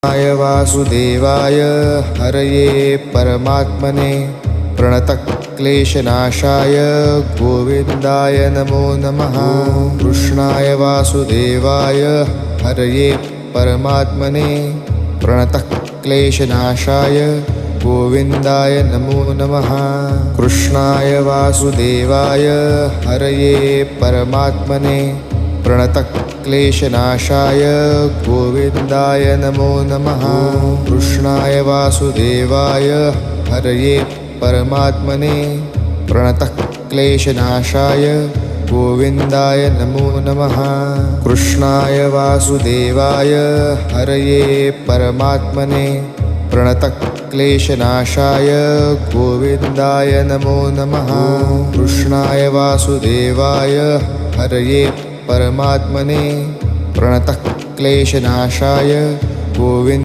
कृष्णाय वासुदेवाय हरये परमात्मने प्रणतक्लेशनाशाय गोविन्दाय नमो नमः। कृष्णाय वासुदेवाय हरये परमात्मने प्रणतक्लेशनाशाय गोविन्दाय नमो नमः। कृष्णाय वासुदेवाय हरये परमात्मने प्रणतक्लेशनाशाय गोविन्दाय नमो नमः। कृष्णाय वासुदेवाय हरये परमात्मने प्रणतक्लेशनाशाय गोविन्दाय नमो नमः। कृष्णाय वासुदेवाय हरये परमात्मने प्रणतक्लेशनाशाय गोविन्दाय नमो नमः। कृष्णाय वासुदेवाय हरये परमात्मने प्रणतक्लेशनाशाय गोविन्द